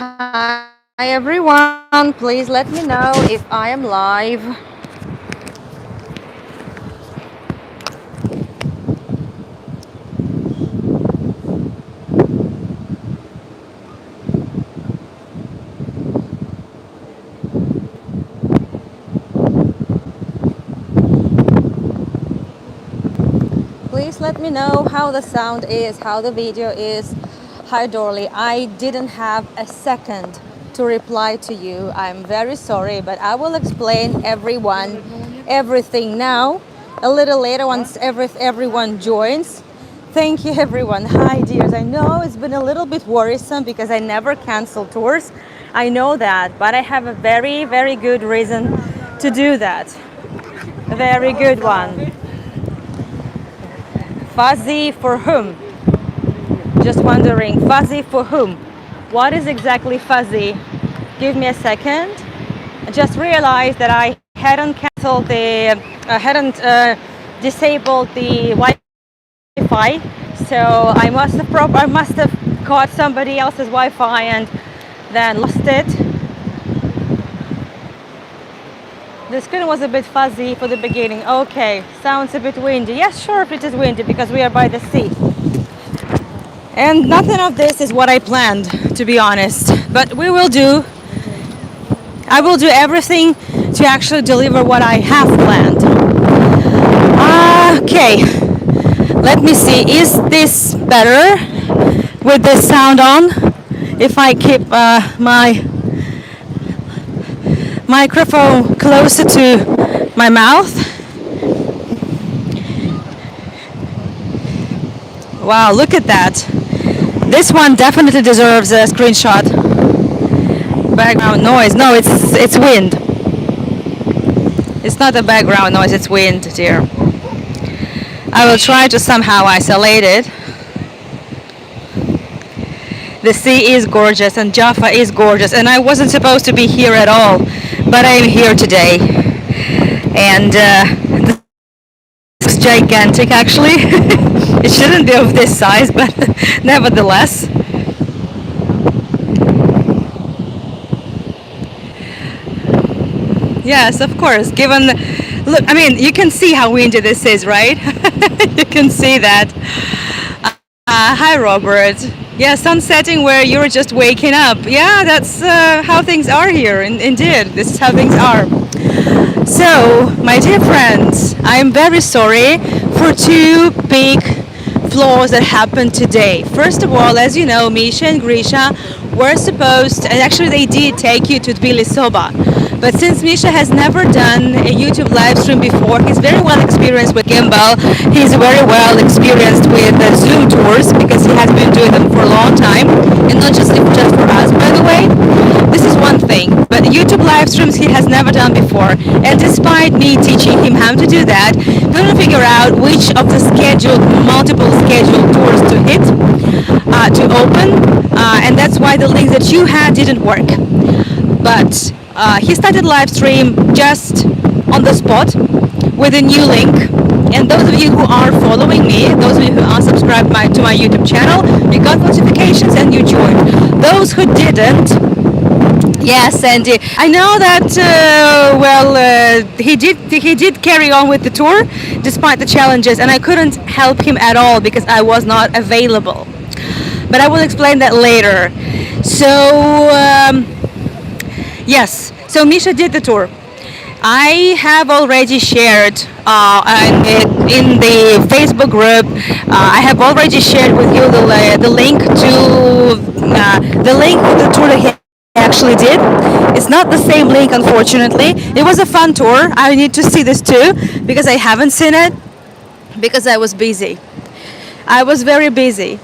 Hi everyone, please let me know if I am live. Please let me know how the sound is, how the video is. Hi Dorley, I didn't have a second to reply to you. I'm very sorry, but I will explain everything now. A little later once everyone joins. Thank you everyone. Hi dears. I know it's been a little bit worrisome because I never cancel tours. I know that, but I have a very, very good reason to do that. A very good one. Fuzzy for whom? Just wondering, fuzzy for whom? What is exactly fuzzy? Give me a second. I just realized that I hadn't canceled the, disabled the Wi-Fi, so I must have caught somebody else's Wi-Fi and then lost it. The screen was a bit fuzzy for the beginning. Okay, sounds a bit windy. Yes, sure, it is windy because we are by the sea. And nothing of this is what I planned, to be honest. But I will do everything to actually deliver what I have planned. Okay, let me see. Is this better with this sound on? If I keep my microphone closer to my mouth. Wow, look at that. This one definitely deserves a screenshot. Background noise. No, it's wind. It's not a background noise, it's wind, dear. I will try to somehow isolate it. The sea is gorgeous and Jaffa is gorgeous, and I wasn't supposed to be here at all, but I am here today. And it's gigantic actually. It shouldn't be of this size, but nevertheless. Yes, of course. Look, I mean, you can see how windy this is, right? You can see that. Hi, Robert. Yeah, sun setting where you're just waking up. Yeah, that's how things are here. Indeed, this is how things are. So, my dear friends, I am very sorry for two big flaws that happened today. First of all, as you know, Misha and Grisha were supposed, and actually they did take you to Tbilisi Soba. But since Misha has never done a YouTube live stream before, he's very well experienced with gimbal. He's very well experienced with Zoom tours because he has been doing them for a long time, and not just for us, by the way. This is one thing, but YouTube live streams he has never done before. And despite me teaching him how to do that, he couldn't figure out which of the multiple scheduled tours to hit, to open, and that's why the links that you had didn't work. But he started live stream just on the spot with a new link, and those of you who are following me, those of you who are subscribed to my YouTube channel, you got notifications and you joined. Those who didn't, yes, and I know that he did carry on with the tour despite the challenges, and I couldn't help him at all because I was not available. But I will explain that later. So yes, so Misha did the tour. I have already shared in the Facebook group. I have already shared with you the link to the tour that he actually did. It's not the same link, unfortunately. It was a fun tour. I need to see this too because I haven't seen it because I was busy. I was very busy.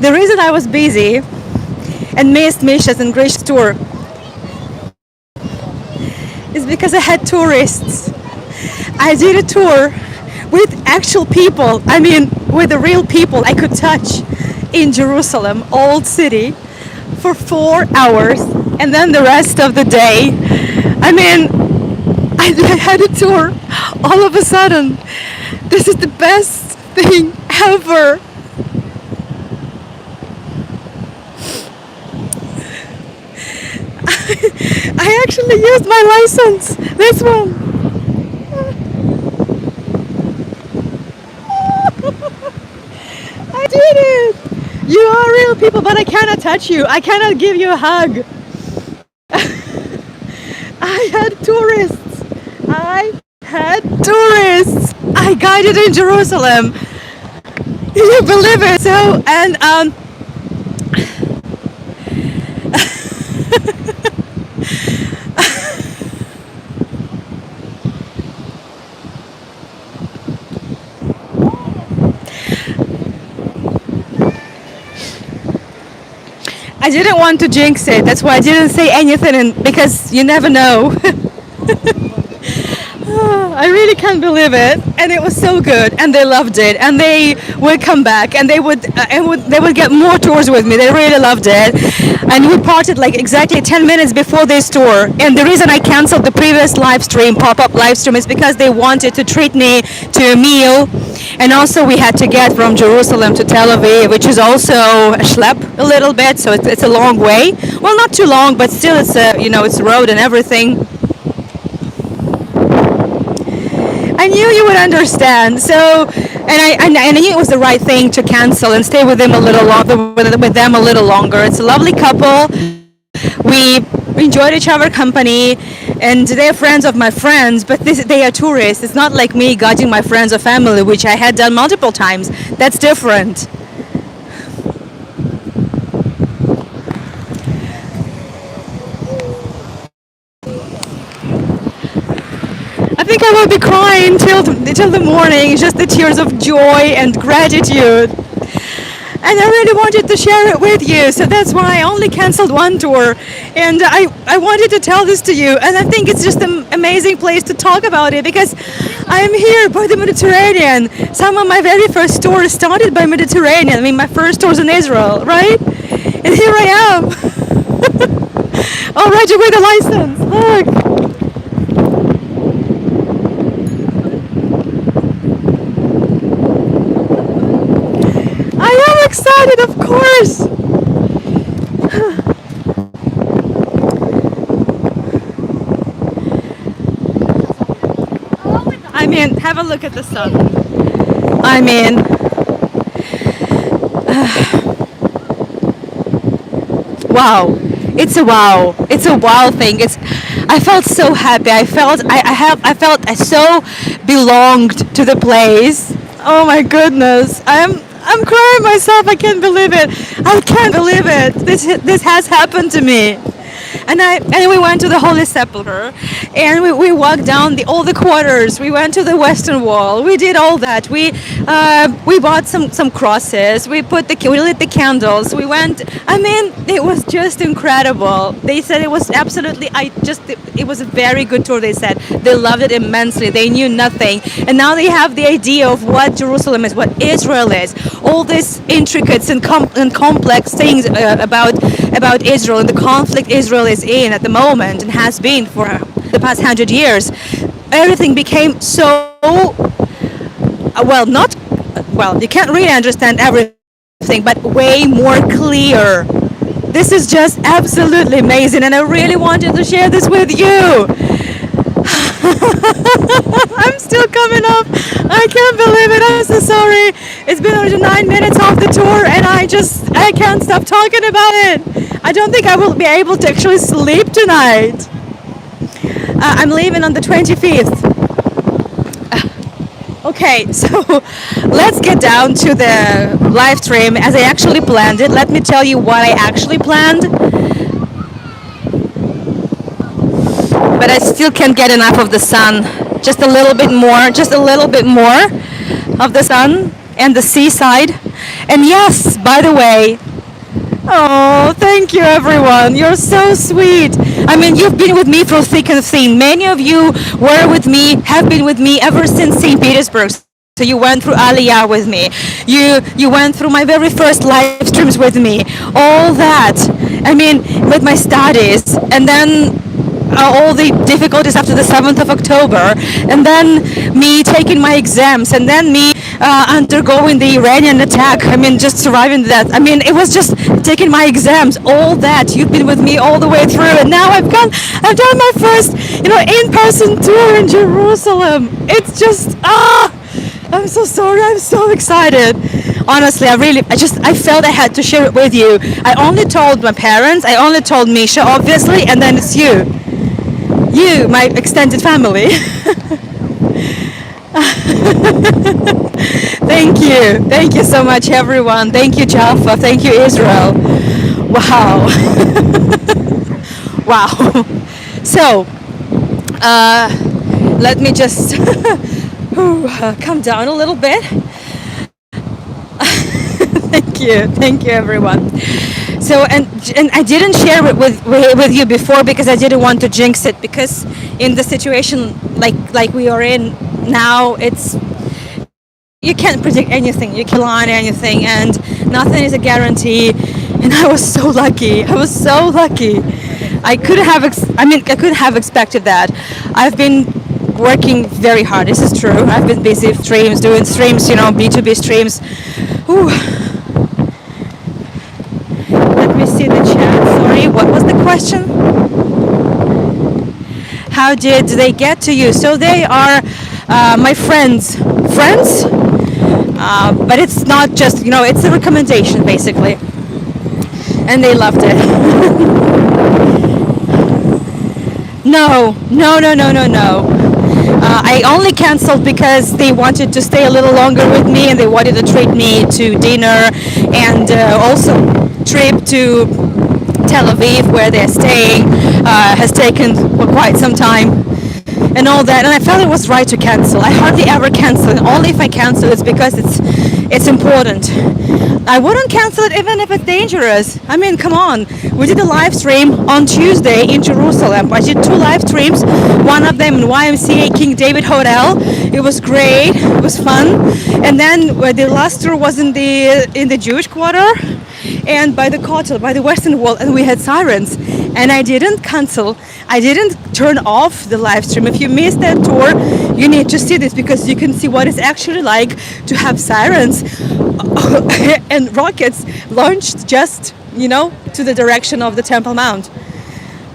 The reason I was busy and missed Misha's and Grish's tour is because I had tourists. I did a tour with actual people, I mean with the real people I could touch in Jerusalem, old city, for 4 hours, and then the rest of the day, I mean, I had a tour all of a sudden. This is the best thing ever. I actually used my license. This one. I did it. You are real people, but I cannot touch you. I cannot give you a hug. I had tourists. I guided in Jerusalem. Do you believe it? So, and I didn't want to jinx it. That's why I didn't say anything, because you never know. I really can't believe it, and it was so good, and they loved it, and they would come back, and they would get more tours with me. They really loved it, and we parted like exactly 10 minutes before this tour. And the reason I canceled the previous live stream, pop-up live stream, is because they wanted to treat me to a meal, and also we had to get from Jerusalem to Tel Aviv, which is also a schlep a little bit, so it's a long way. Well, not too long, but still it's a it's a road and everything. I knew you would understand. So, and I knew it was the right thing to cancel and stay with them a little longer. It's a lovely couple. We enjoyed each other's company, and they're friends of my friends. But they are tourists. It's not like me guiding my friends or family, which I had done multiple times. That's different. I think I will be crying till the morning, just the tears of joy and gratitude. And I really wanted to share it with you, so that's why I only canceled one tour. And I wanted to tell this to you, and I think it's just an amazing place to talk about it, because I am here by the Mediterranean. Some of my very first tours started by Mediterranean. I mean, my first tours in Israel, right? And here I am. All right, you with a license. Look. Excited, of course. I mean, have a look at the sun. I mean, wow. It's a wow. It's a wow thing. I felt so happy. I felt I so belonged to the place. Oh my goodness. I'm crying myself. I can't believe it. I can't believe it. This has happened to me. And we went to the Holy Sepulchre, and we walked down all the quarters. We went to the Western Wall. We did all that. We bought some crosses. We lit the candles. We went. I mean, it was just incredible. They said it was absolutely. It was a very good tour. They said they loved it immensely. They knew nothing, and now they have the idea of what Jerusalem is, what Israel is. All these intricate and complex things about Israel and the conflict Israel is in at the moment and has been for the past 100 years. Everything became so you can't really understand everything, but way more clear. This is just absolutely amazing, and I really wanted to share this with you. I'm still coming up. I can't believe it. I'm so sorry. It's been already 9 minutes off the tour, and I can't stop talking about it. I don't think I will be able to actually sleep tonight. I'm leaving on the 25th. Okay, so let's get down to the live stream as I actually planned it. Let me tell you what I actually planned. But I still can't get enough of the sun. Just a little bit more of the sun and the seaside. And yes, by the way, oh, thank you everyone. You're so sweet. I mean, you've been with me through thick and thin. Many of you have been with me ever since St. Petersburg. So you went through Aliyah with me. You went through my very first live streams with me. All that. I mean, with my studies. And then all the difficulties after the 7th of October, and then me taking my exams, and then me undergoing the Iranian attack. I mean, just surviving that. I mean, it was just taking my exams, all that. You've been with me all the way through, and now I've done my first, in-person tour in Jerusalem. It's just, I'm so sorry. I'm so excited. Honestly, I felt I had to share it with you. I only told my parents, I only told Misha, obviously, and then it's you. You, my extended family. Thank you so much, everyone. Thank you, Jaffa. Thank you, Israel. Wow. Wow. So, let me just calm down a little bit. Thank you, everyone. So, and I didn't share it with you before because I didn't want to jinx it, because in the situation like we are in now, you can't predict anything, you can't plan anything, and nothing is a guarantee. And I was so lucky. I could have expected that. I've been working very hard. This is true. I've been busy doing streams, B2B streams. Ooh. Let me see the chat. Sorry, what was the question? How did they get to you? So they are my friends, but it's not just, it's a recommendation basically, and they loved it. No. I only canceled because they wanted to stay a little longer with me, and they wanted to treat me to dinner, and also trip to Tel Aviv where they're staying has taken quite some time, and all that, and I felt it was right to cancel. I hardly ever cancel, and only if I cancel it's because it's important. I wouldn't cancel it even if it's dangerous. I mean, come on. We did a live stream on Tuesday in Jerusalem. I did 2 live streams, one of them in YMCA King David Hotel. It was great. It was fun. And then the last tour was in the Jewish quarter and by the Kotel, by the Western Wall, and we had sirens. And I didn't cancel. I didn't turn off the live stream. If you missed that tour, you need to see this, because you can see what it's actually like to have sirens and rockets launched just, to the direction of the Temple Mount.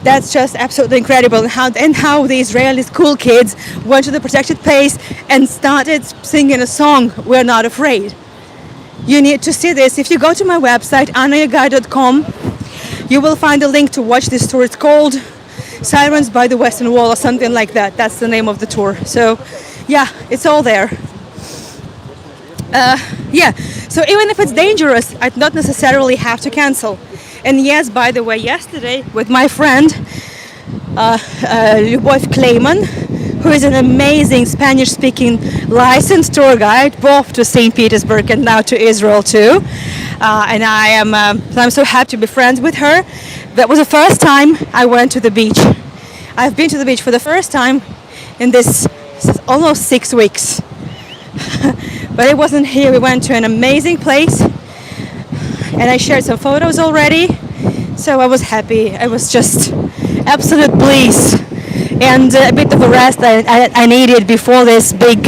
That's just absolutely incredible. And how the Israeli school kids went to the protected place and started singing a song, "We're Not Afraid." You need to see this. If you go to my website, anayagai.com, you will find a link to watch this tour. It's called Sirens by the Western Wall or something like that. That's the name of the tour. So, yeah, it's all there. So even if it's dangerous, I'd not necessarily have to cancel. And yes, by the way, yesterday with my friend Lyubov Kleiman, who is an amazing Spanish-speaking licensed tour guide, both to St. Petersburg and now to Israel too. And I'm so happy to be friends with her. That was the first time I went to the beach. I've been to the beach for the first time in this almost 6 weeks. But it wasn't here. We went to an amazing place, and I shared some photos already. So I was happy. I was just absolute bliss, and a bit of a rest I needed before this big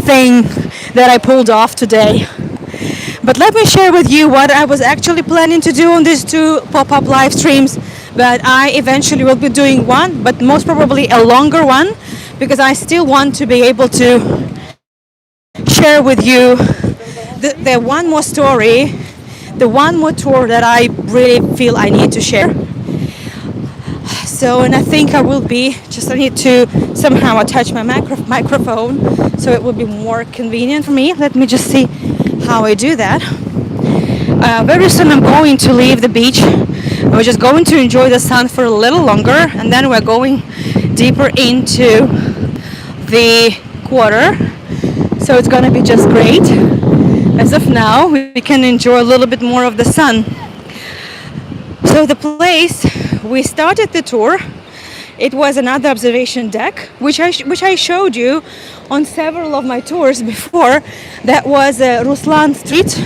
thing that I pulled off today. But let me share with you what I was actually planning to do on these 2 pop-up live streams. But I eventually will be doing one, but most probably a longer one, because I still want to be able to share with you the one more story, the one more tour that I really feel I need to share. So, and I think I need to somehow attach my microphone so it will be more convenient for me. Let me just see how I do that. Very soon I'm going to leave the beach. We're just going to enjoy the sun for a little longer, and then we're going deeper into the quarter. So it's going to be just great. As of now, we can enjoy a little bit more of the sun. So the place we started the tour, it was another observation deck, which I showed you on several of my tours before. That was Ruslan Street,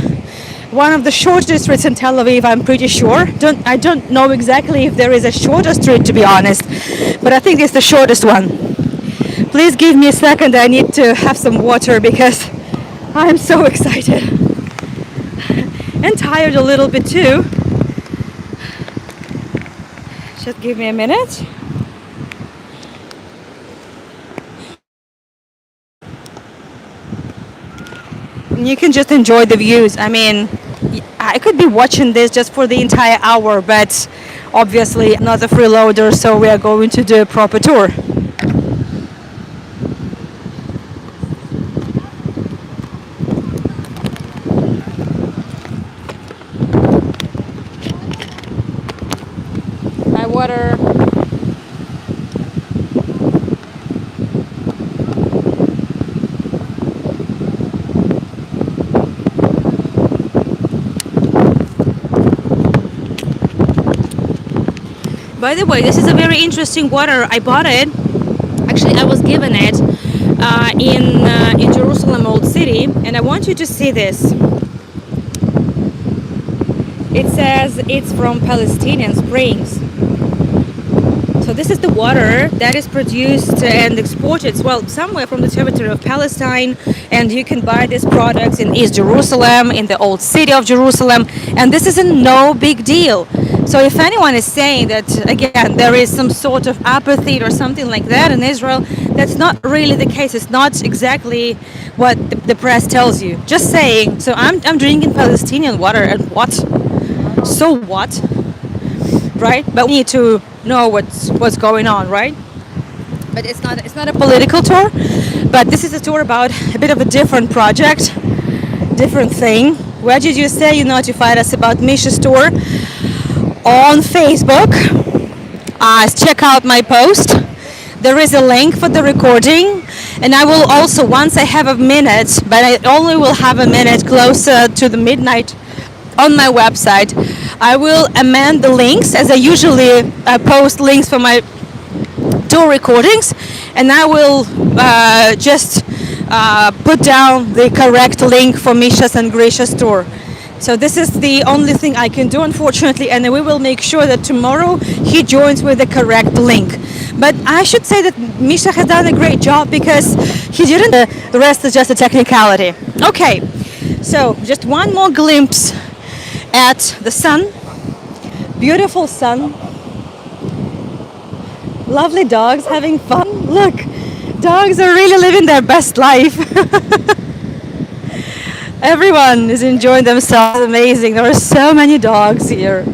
one of the shortest streets in Tel Aviv, I'm pretty sure. I don't know exactly if there is a shorter street, to be honest, but I think it's the shortest one. Please give me a second, I need to have some water because I'm so excited. And tired a little bit too. Just give me a minute. And you can just enjoy the views. I mean, I could be watching this just for the entire hour, but obviously I'm not a freeloader, so we are going to do a proper tour. My water. By the way, this is a very interesting water. I bought it. Actually, I was given it in Jerusalem Old City, and I want you to see this. It says it's from Palestinian springs. So this is the water that is produced and exported, well, somewhere from the territory of Palestine, and you can buy these products in East Jerusalem, in the Old City of Jerusalem, and this is a no big deal. So if anyone is saying that, again, there is some sort of apathy or something like that in Israel, that's not really the case. It's not exactly what the press tells you. Just saying. So I'm drinking Palestinian water, and what? So what? Right? But we need to know what's going on, right? But it's not a political tour, but this is a tour about a bit of a different project, different thing. Where did you say you notified us about Misha's tour? On Facebook. Check out my post. There is a link for the recording, and I will also, once I have a minute, but I only will have a minute closer to the midnight on my website, I will amend the links as I usually post links for my tour recordings, and I will just put down the correct link for Misha's and Grisha's tour. So this is the only thing I can do, unfortunately, and we will make sure that tomorrow he joins with the correct link. But I should say that Misha has done a great job because he didn't. The rest is just a technicality. Okay, so just one more glimpse at the sun. Beautiful sun. Lovely dogs having fun. Look, dogs are really living their best life. Everyone is enjoying themselves. Amazing. There are so many dogs here.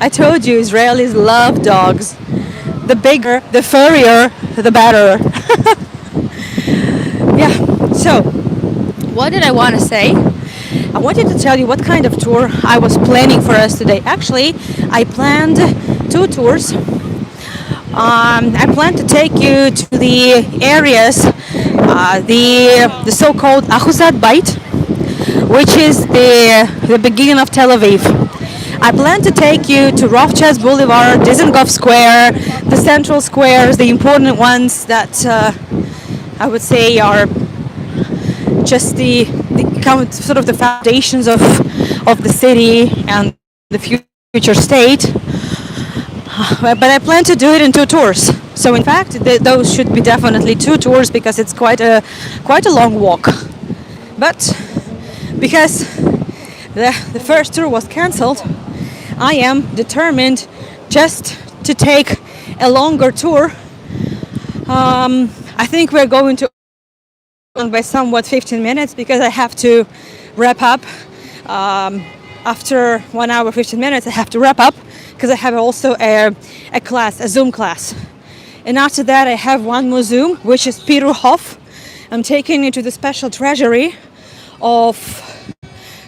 I told you, Israelis love dogs. The bigger, the furrier, the better. Yeah, so what did I want to say? I wanted to tell you what kind of tour I was planning for us today. Actually, I planned 2 tours. I plan to take you to the areas, the so-called Ahuzat Bait, which is the beginning of Tel Aviv. I plan to take you to Rothschild Boulevard, Dizengoff Square, the central squares, the important ones that I would say are just the sort of the foundations of the city and the future state. But I plan to do it in 2 tours. So in fact, those should be definitely 2 tours because it's quite a long walk. But because the first tour was cancelled, I am determined just to take a longer tour. I think we're going to by somewhat 15 minutes because I have to wrap up. After 1 hour 15 minutes I have to wrap up because I have also a class, a Zoom class. And after that I have one more Zoom, which is Peter Hof. I'm taking you to the special treasury of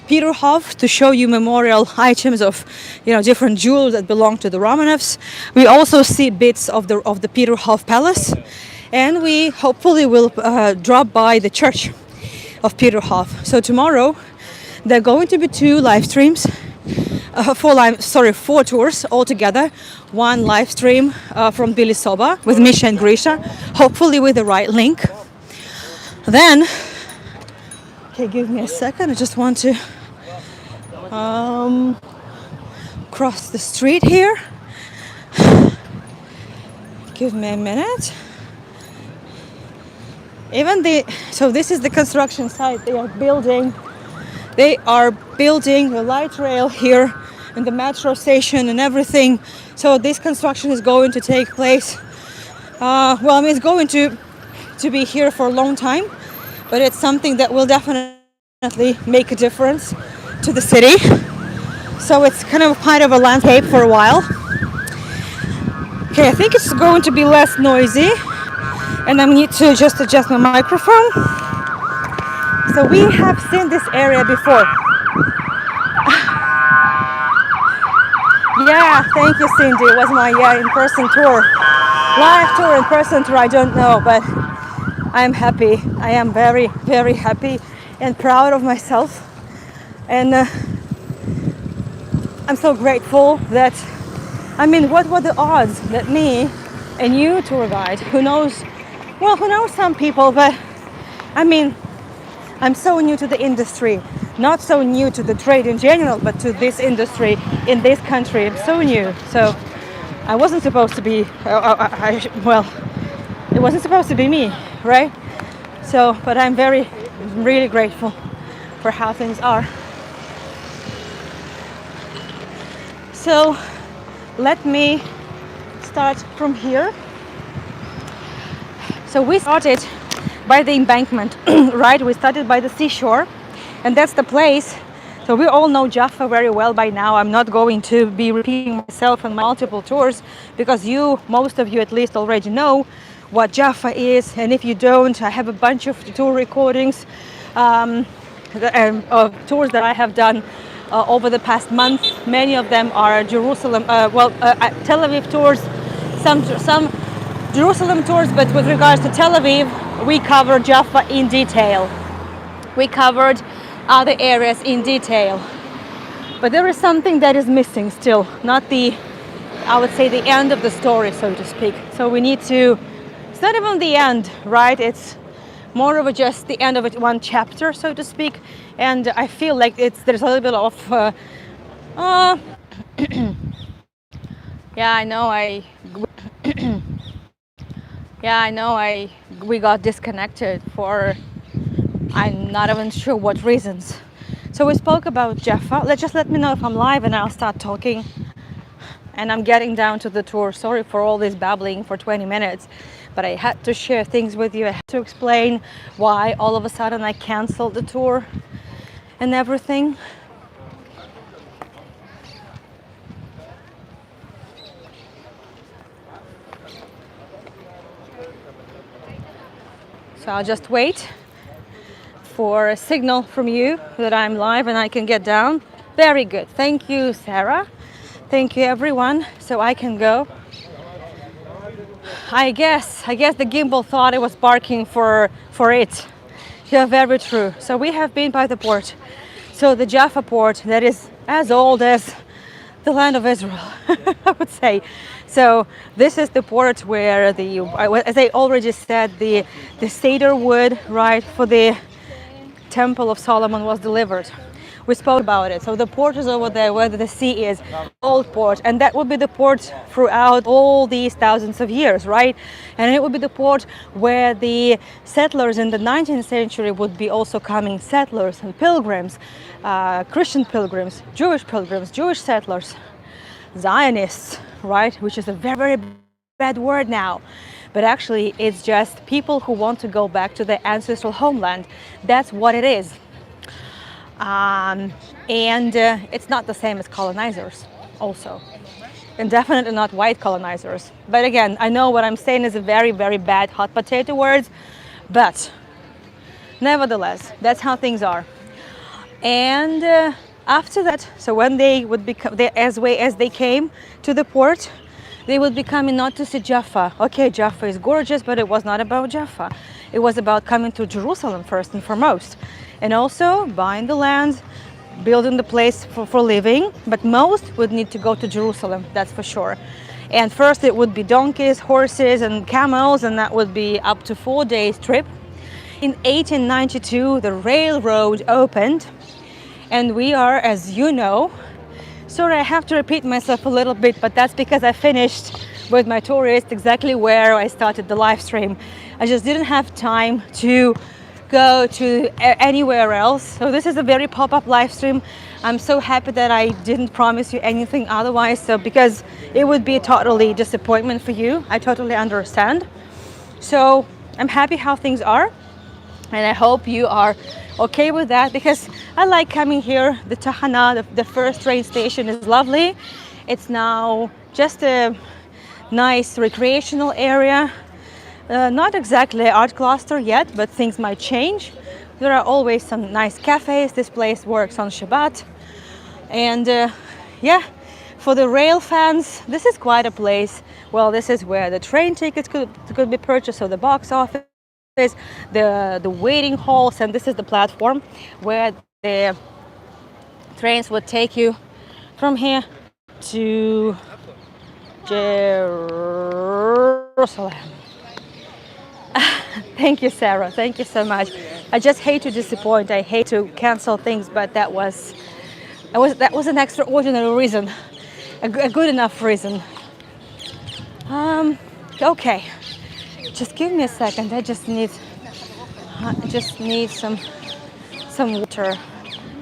Peter Hof to show you memorial items of, different jewels that belong to the Romanovs. We also see bits of the Peter Hof Palace, and we hopefully will drop by the church of Peter Hof. So tomorrow there are going to be 2 live streams, 4 tours altogether. One live stream from Billy Soba with Misha and Grisha, hopefully with the right link. Then Okay, give me a second. I just want to cross the street here. Give me a minute. So this is the construction site. They are building the light rail here and the metro station and everything. So this construction is going to take place. It's going to be here for a long time, but it's something that will definitely make a difference to the city. So it's kind of a landscape for a while. Okay, I think it's going to be less noisy, and I need to just adjust my microphone. So we have seen this area before. Yeah, thank you, Cindy. It was my in-person tour. Live tour, in-person tour, I don't know, but I'm happy. I am very, very happy and proud of myself. And I'm so grateful that, what were the odds that me, a new tour guide, who knows some people, but I'm so new to the industry, not so new to the trade in general, but to this industry in this country. I'm so new. So I wasn't supposed to be, it wasn't supposed to be me, right? So, but I'm really grateful for how things are. So let me start from here. So we started by the embankment, right? We started by the seashore, and that's the place. So we all know Jaffa very well by now. I'm not going to be repeating myself on multiple tours, because most of you at least already know what Jaffa is. And if you don't, I have a bunch of tour recordings of tours that I have done over the past month. Many of them are Jerusalem, Tel Aviv tours, some Jerusalem tours, but with regards to Tel Aviv, we covered Jaffa in detail. We covered other areas in detail. But there is something that is missing still, not I would say the end of the story, so to speak. So we need to, it's not even the end, right? It's more of just the end of one chapter, so to speak. And I feel like there's a little bit of, we got disconnected for, I'm not even sure what reasons. So we spoke about Jaffa. Let me know if I'm live and I'll start talking. And I'm getting down to the tour. Sorry for all this babbling for 20 minutes, but I had to share things with you. I had to explain why all of a sudden I canceled the tour and everything. So I'll just wait for a signal from you that I'm live and I can get down. Very good. Thank you, Sarah. Thank you, everyone. So I can go. I guess the gimbal thought it was barking for it. Yeah, very true. So we have been by the port. So the Jaffa port, that is as old as the land of Israel, I would say. So this is the port where as I already said, the cedar wood, right, for the Temple of Solomon was delivered. We spoke about it. So the port is over there where the sea is, old port, and that would be the port throughout all these thousands of years, right? And it would be the port where the settlers in the 19th century would be also coming, settlers and pilgrims, Christian pilgrims, Jewish settlers, Zionists, right? Which is a very, very bad word now. But actually, it's just people who want to go back to their ancestral homeland. That's what it is. And it's not the same as colonizers also. And definitely not white colonizers. But again, I know what I'm saying is a very, very bad hot potato words. But nevertheless, that's how things are. And after that, so when they would become, as they came to the port, they would be coming not to see Jaffa. Okay, Jaffa is gorgeous, but it was not about Jaffa. It was about coming to Jerusalem first and foremost. And also buying the land, building the place for living. But most would need to go to Jerusalem, that's for sure. And first it would be donkeys, horses, and camels, and that would be up to 4 days trip. In 1892, the railroad opened, and we are, as you know, sorry, I have to repeat myself a little bit, but that's because I finished with my tourist exactly where I started the live stream. I just didn't have time to go to anywhere else. So this is a very pop-up live stream. I'm so happy that I didn't promise you anything otherwise, so because it would be a totally disappointment for you. I totally understand. So I'm happy how things are, and I hope you are okay with that, because I like coming here. The Tahana, the first train station, is lovely. It's now just a nice recreational area. Not exactly an art cluster yet, but things might change. There are always some nice cafes. This place works on Shabbat. And yeah, for the rail fans, this is quite a place. Well, this is where the train tickets could be purchased, so the box office, the waiting halls, and this is the platform where the trains would take you from here to Jerusalem. Thank you, Sarah. Thank you so much. I just hate to disappoint. I hate to cancel things, but that was an extraordinary reason, a good enough reason. Okay, just give me a second. I just need some water,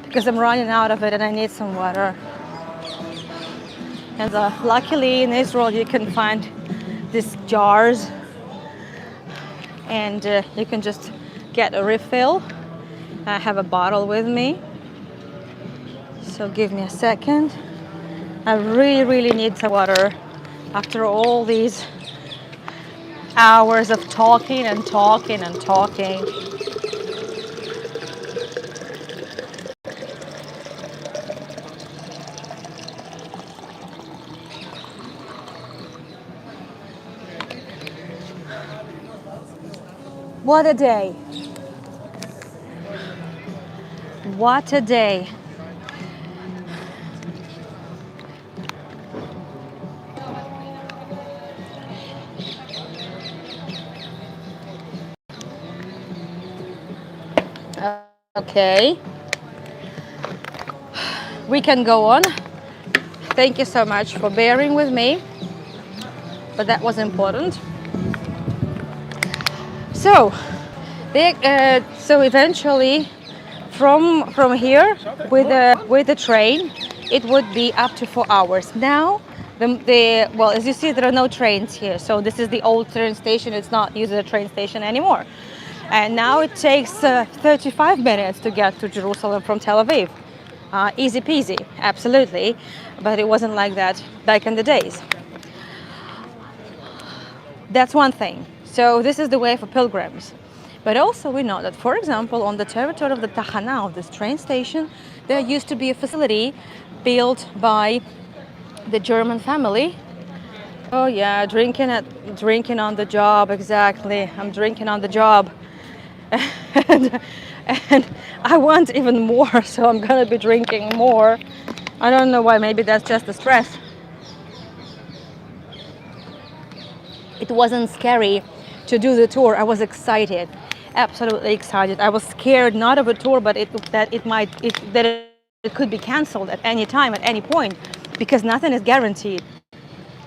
because I'm running out of it and I need some water. And luckily in Israel you can find these jars, and you can just get a refill. I have a bottle with me, so give me a second. I really need some water after all these hours of talking and talking and talking. What a day. What a day. Okay. We can go on. Thank you so much for bearing with me, but that was important. So, so eventually, from here with the train, it would be up to 4 hours. Now, well, as you see, there are no trains here. So this is the old train station. It's not used as a train station anymore. And now it takes 35 minutes to get to Jerusalem from Tel Aviv. Easy peasy, absolutely. But it wasn't like that back in the days. That's one thing. So this is the way for pilgrims. But also we know that, for example, on the territory of the Tahana, of this train station, there used to be a facility built by the German family. Oh yeah, drinking on the job, exactly. I'm drinking on the job. and I want even more, so I'm gonna be drinking more. I don't know why, maybe that's just the stress. It wasn't scary to do the tour. I was excited, absolutely excited. I was scared not of a tour, but that it could be canceled at any time, at any point, because nothing is guaranteed.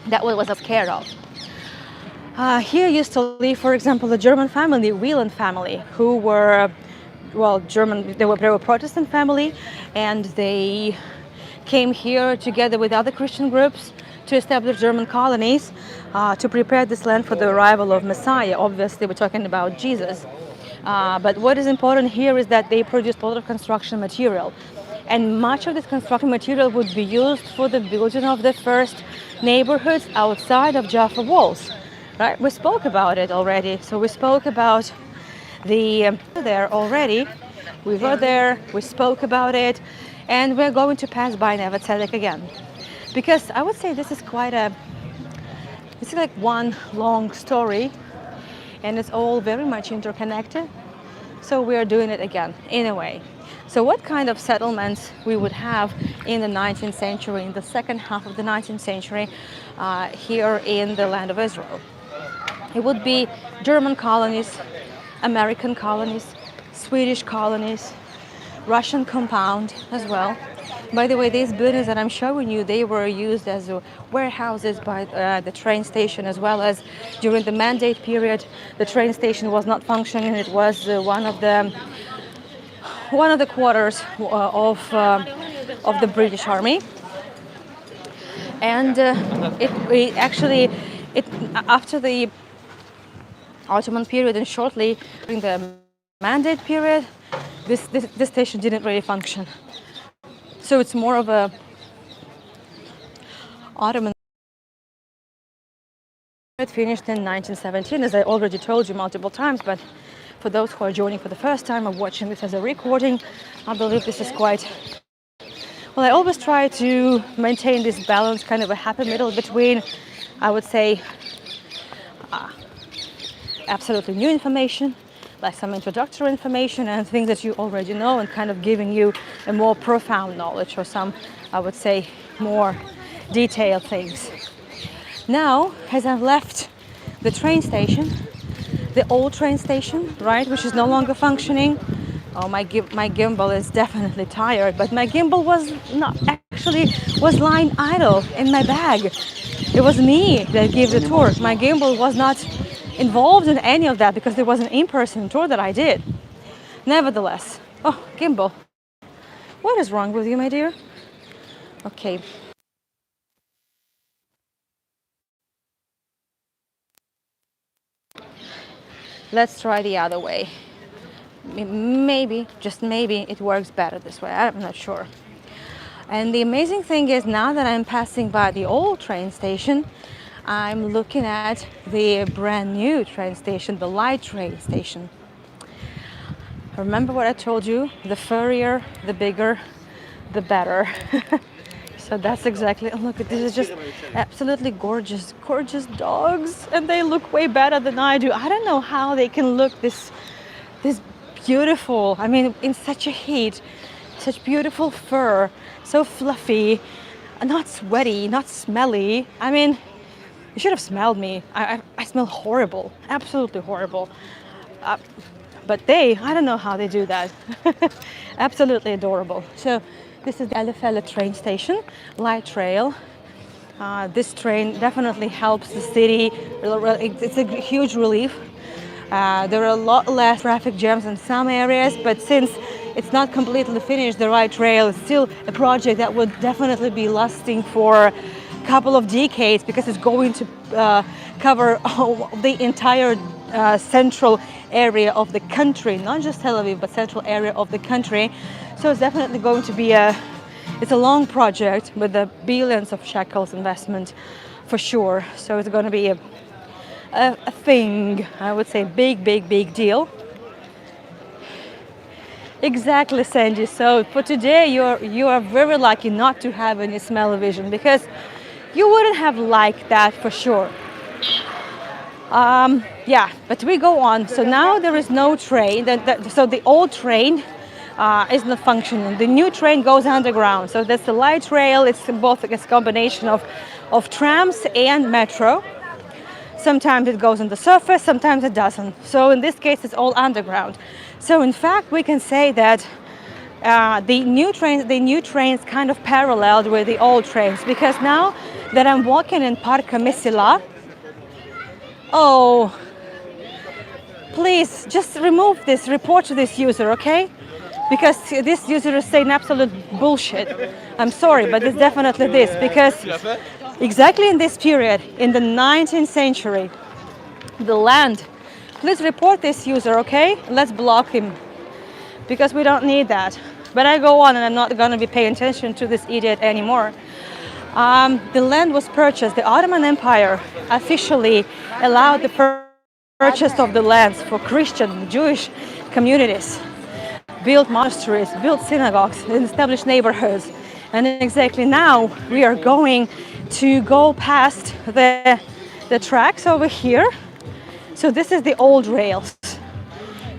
That was what I was scared of. Here used to live, for example, a German family, Wieland family, who were, well, German. They were a Protestant family, and they came here together with other Christian groups to establish German colonies, to prepare this land for the arrival of Messiah. Obviously, we're talking about Jesus. But what is important here is that they produced a lot of construction material. And much of this construction material would be used for the building of the first neighborhoods outside of Jaffa walls. Right? We spoke about it already. So we spoke about there already. We were there, we spoke about it, and we're going to pass by Neve Tzedek again. Because I would say this is it's like one long story, and it's all very much interconnected. So we are doing it again, in a way. So what kind of settlements we would have in the 19th century, in the second half of the 19th century, here in the land of Israel? It would be German colonies, American colonies, Swedish colonies, Russian compound as well. By the way, these buildings that I'm showing you, they were used as warehouses by the train station, as well as during the mandate period, the train station was not functioning. It was one of the quarters of the British Army, and it actually after the Ottoman period and shortly during the mandate period, this station didn't really function. So it's more of a Ottoman. It finished in 1917, as I already told you multiple times, but for those who are joining for the first time or watching this as a recording, I believe this is quite... Well, I always try to maintain this balance, kind of a happy middle between, I would say, absolutely new information, like some introductory information and things that you already know, and kind of giving you a more profound knowledge or some, I would say, more detailed things. Now, as I've left the train station, the old train station, right, which is no longer functioning. Oh, my gimbal is definitely tired, but my gimbal was lying idle in my bag. It was me that gave the tour. My gimbal was not involved in any of that because there was an in-person tour that I did. Nevertheless, oh, gimbal, what is wrong with you, my dear? Okay. Let's try the other way. Maybe, just maybe, it works better this way. I'm not sure. And the amazing thing is, now that I'm passing by the old train station, I'm looking at the brand new train station, the light train station. Remember what I told you? The furrier, the bigger, the better. So that's exactly, look, this is just absolutely gorgeous, gorgeous dogs. And they look way better than I do. I don't know how they can look this beautiful. I mean, in such a heat, such beautiful fur, so fluffy, not sweaty, not smelly. I mean, you should have smelled me. I smell horrible, absolutely horrible. But I don't know how they do that. Absolutely adorable. So this is the Elefele train station, light rail. This train definitely helps the city. It's a huge relief. There are a lot less traffic jams in some areas, but since it's not completely finished, the light rail is still a project that would definitely be lasting for a couple of decades, because it's going to cover the entire central area of the country, not just Tel Aviv, but central area of the country. So it's definitely going to be it's a long project with the billions of shekels investment for sure. So it's going to be a thing, I would say, big deal. Exactly, Sandy. So for today, you are very lucky not to have any smell-o-vision, because you wouldn't have liked that for sure. Yeah, but we go on. So now there is no train. So the old train is not functioning. The new train goes underground. So that's the light rail. It's both a combination of trams and metro. Sometimes it goes on the surface, sometimes it doesn't. So in this case, it's all underground. So in fact, we can say that the new trains kind of paralleled with the old trains, because now that I'm walking in Park Mesila, oh, please just remove this, report to this user, okay? Because this user is saying absolute bullshit. I'm sorry, but it's definitely this, because exactly in this period, in the 19th century, the land, please report this user, okay? Let's block him, because we don't need that. But I go on, and I'm not going to be paying attention to this idiot anymore. The land was purchased. The Ottoman Empire officially allowed the purchase of the lands for Christian, Jewish communities, built monasteries, built synagogues, and established neighborhoods. And exactly now we are going to go past the tracks over here. So this is the old rails.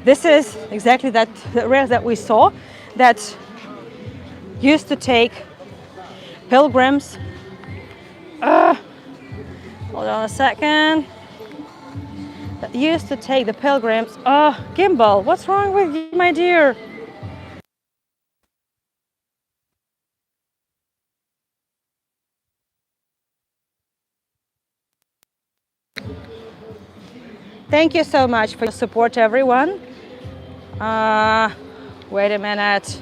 This is exactly the rails that we saw that used to take pilgrims. Hold on a second. that used to take the pilgrims. Oh, gimbal, what's wrong with you, my dear? Thank you so much for your support, everyone. Wait a minute.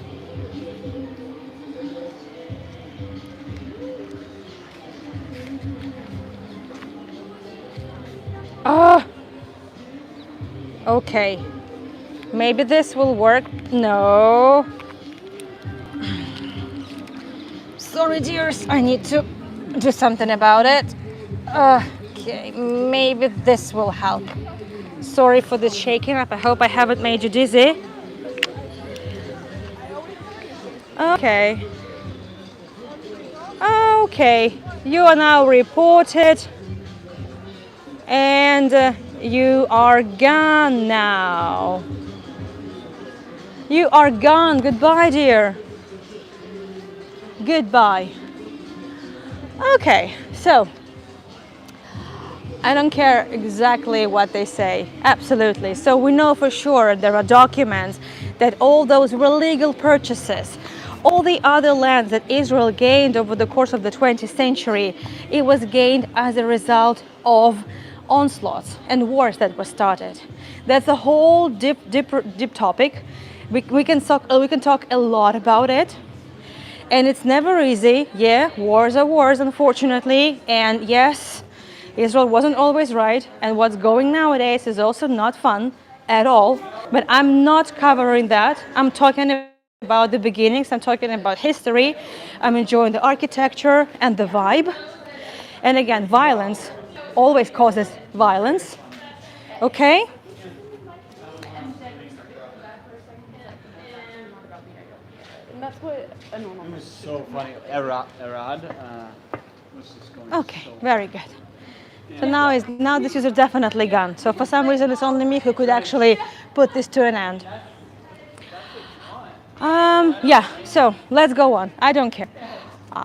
Oh, okay. Maybe this will work. No. Sorry, dears. I need to do something about it. Okay, maybe this will help. Sorry for the shaking up. I hope I haven't made you dizzy. Okay. Okay. You are now reported. And you are gone now. You are gone. Goodbye, dear. Goodbye. Okay, so I don't care exactly what they say. Absolutely. So we know for sure there are documents that all those were legal purchases. All the other lands that Israel gained over the course of the 20th century, it was gained as a result of onslaughts and wars that were started. That's a whole deep topic. We can talk a lot about it. And it's never easy. Yeah, wars are wars, unfortunately. And yes, Israel wasn't always right. And what's going nowadays is also not fun at all. But I'm not covering that. I'm talking about the beginnings. I'm talking about history. I'm enjoying the architecture and the vibe. And again, violence always causes violence. Okay? That's what a normal. It was so funny. Arad was just going. Okay, so very good. So now this user definitely gone. So for some reason it's only me who could actually put this to an end. Yeah, so let's go on. I don't care.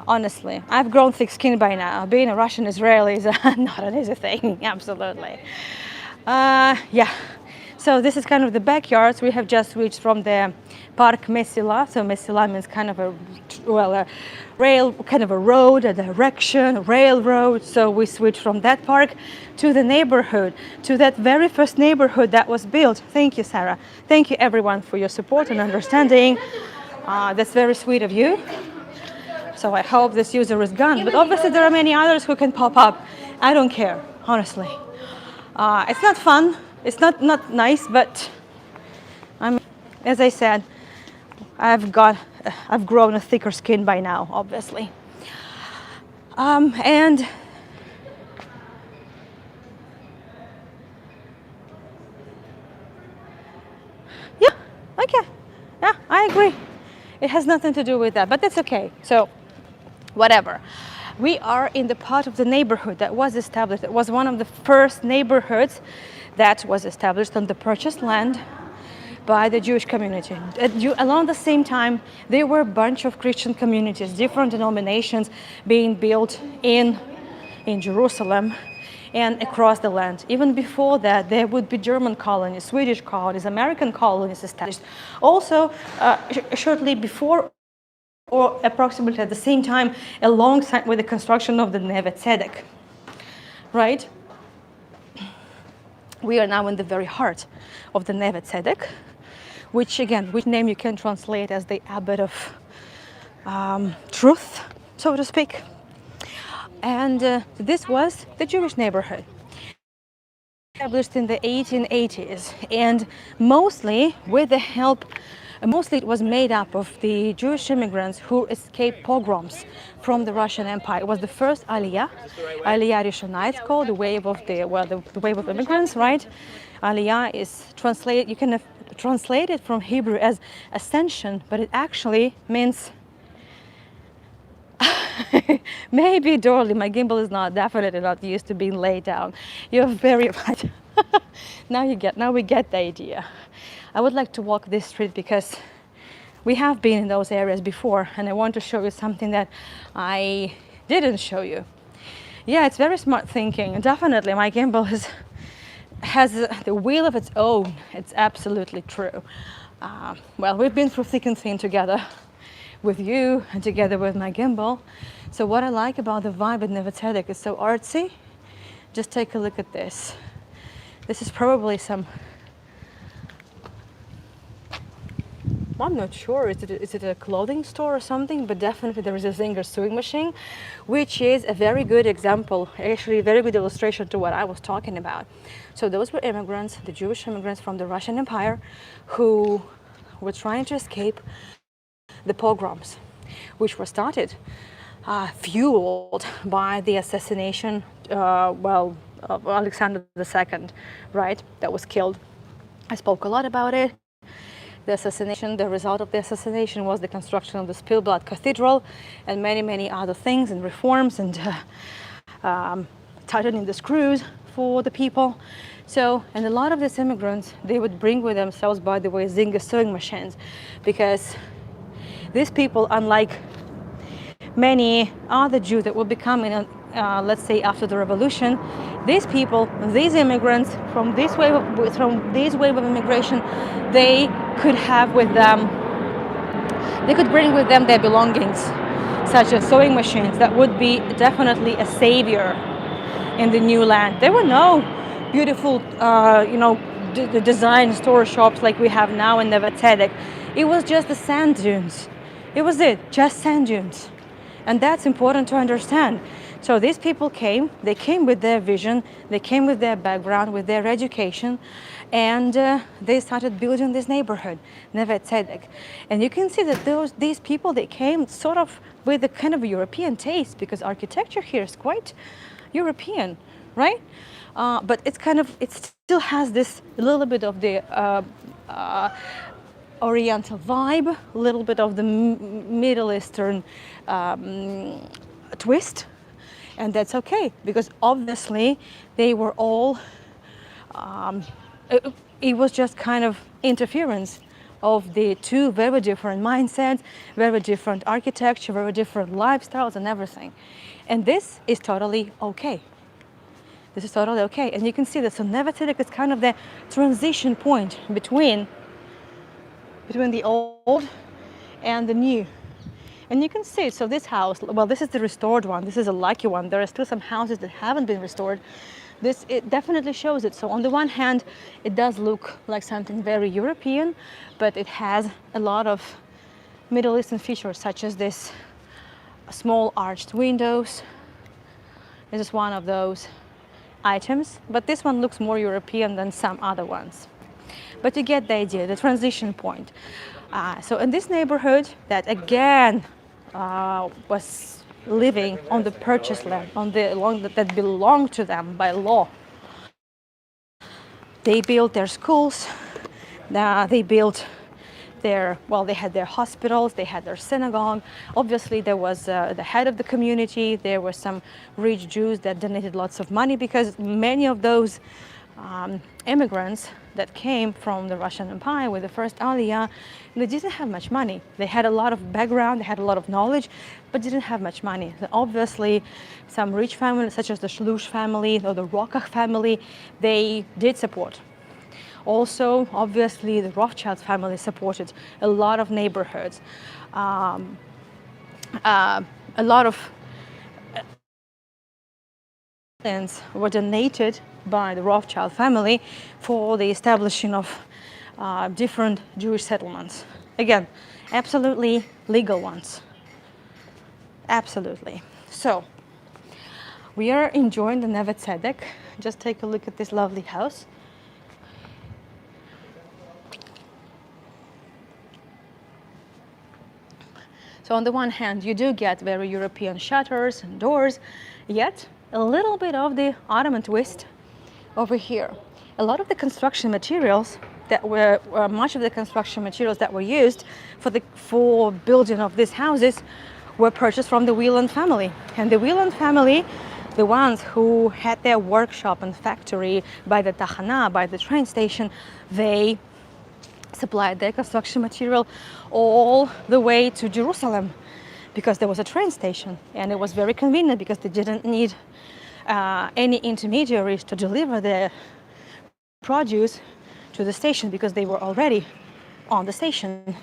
Honestly, I've grown thick skin by now. Being a Russian Israeli is not an easy thing, absolutely. Yeah, so this is kind of the backyards. We have just reached from the Park Mesila. So Mesila means kind of a rail, kind of a road, a direction, a railroad. So we switched from that park to the neighborhood, to that very first neighborhood that was built. Thank you, Sarah. Thank you, everyone, for your support and understanding. That's very sweet of you. So I hope this user is gone. But obviously there are many others who can pop up. I don't care, honestly. It's not fun. It's not nice, but as I said, I've grown a thicker skin by now, obviously. And yeah, okay, yeah, I agree. It has nothing to do with that, but that's okay. So, whatever. We are in the part of the neighborhood that was established. It was one of the first neighborhoods that was established on the purchased land by the Jewish community. Along the same time, there were a bunch of Christian communities, different denominations being built in Jerusalem and across the land. Even before that, there would be German colonies, Swedish colonies, American colonies established. Also, shortly before or approximately at the same time, alongside with the construction of the Neve Tzedek, right? We are now in the very heart of the Neve Tzedek, which name you can translate as the abbot of truth, so to speak. And this was the Jewish neighborhood, established in the 1880s, and mostly with the help. Mostly it was made up of the Jewish immigrants who escaped pogroms from the Russian Empire. It was the first Aliyah, Aliyah Rishonah, it's called, the wave of the wave of immigrants, right? Aliyah is translated, you can translate it from Hebrew as ascension, but it actually means maybe Dorley, my gimbal is definitely not used to being laid down. You're very right. Now we get the idea. I would like to walk this street because we have been in those areas before, and I want to show you something that I didn't show you. Yeah, it's very smart thinking. Definitely, my gimbal is has the will of its own. It's absolutely true. Well, we've been through thick and thin together with you and together with my gimbal. So what I like about the vibe at Neve Tzedek is so artsy. Just take a look at this. This is probably some, I'm not sure, is it a clothing store or something? But definitely there is a Zinger sewing machine, which is a very good example, actually a very good illustration to what I was talking about. So those were immigrants, the Jewish immigrants from the Russian Empire, who were trying to escape the pogroms, which were started, fueled by the assassination, of Alexander II, right? That was killed. I spoke a lot about it. The assassination, the result of the assassination was the construction of the Spielblatt Cathedral and many, many other things and reforms and tightening the screws for the people. So, and a lot of these immigrants, they would bring with themselves, by the way, Zinger sewing machines, because these people, unlike many other Jews that will be coming, let's say after the revolution, these people, these immigrants from this wave of immigration, they could have with them, they could bring with them their belongings, such as sewing machines that would be definitely a savior in the new land. There were no beautiful, design store shops like we have now in Neve Tzedek. It was just the sand dunes. It was just sand dunes. And that's important to understand. So these people came, they came with their vision, they came with their background, with their education, and they started building this neighborhood, Neve Tzedek. And you can see that these people, they came sort of with a kind of European taste, because architecture here is quite European, right? But it's it still has this little bit of the Oriental vibe, a little bit of the Middle Eastern twist, and that's okay, because obviously they were all, it was just kind of interference of the two very different mindsets, very different architecture, very different lifestyles and everything. And this is totally okay. This is totally okay. And you can see that, so Neve Tzedek is kind of the transition point between the old and the new. And you can see, so this house, well, this is the restored one. This is a lucky one. There are still some houses that haven't been restored. It definitely shows it. So on the one hand, it does look like something very European, but it has a lot of Middle Eastern features, such as this small arched windows. This is one of those items, but this one looks more European than some other ones. But you get the idea, the transition point. So in this neighborhood that again was living on the purchased land, on the land that belonged to them by law, they built their schools, they built their, well, they had their hospitals, they had their synagogue. Obviously there was the head of the community, there were some rich Jews that donated lots of money, because many of those immigrants that came from the Russian Empire with the first Aliyah, they didn't have much money. They had a lot of background, they had a lot of knowledge, but didn't have much money. So obviously, some rich families, such as the Shlush family or the Rokach family, they did support. Also, obviously, the Rothschild family supported a lot of neighborhoods. A lot of lands were donated by the Rothschild family for the establishing of different Jewish settlements. Again, absolutely legal ones. Absolutely. So, we are enjoying the Neve Tzedek. Just take a look at this lovely house. So on the one hand, you do get very European shutters and doors, yet a little bit of the Ottoman twist over here. A lot of the construction materials that were, much of the construction materials that were used for building of these houses were purchased from the Wieland family. And the Wieland family, the ones who had their workshop and factory by the Tachana, by the train station, they supplied their construction material all the way to Jerusalem, because there was a train station, and it was very convenient because they didn't need any intermediaries to deliver their produce to the station because they were already on the station.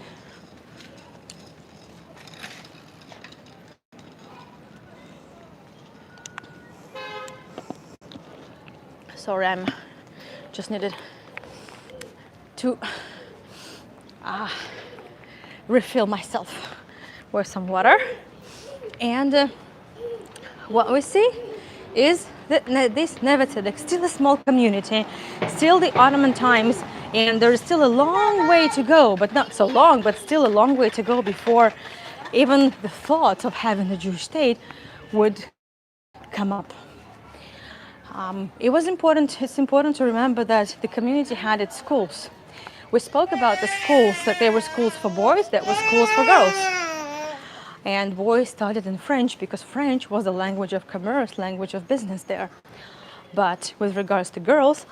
Sorry, I'm just needed to refill myself with some water. And what we see is that this Neve Tzedek, still a small community, still the Ottoman times, and there's still a long way to go, but not so long, but still a long way to go before even the thought of having a Jewish state would come up. It's important to remember that the community had its schools. We spoke about the schools, that there were schools for boys, there were schools for girls. And boys studied in French because French was the language of commerce, language of business there. But with regards to girls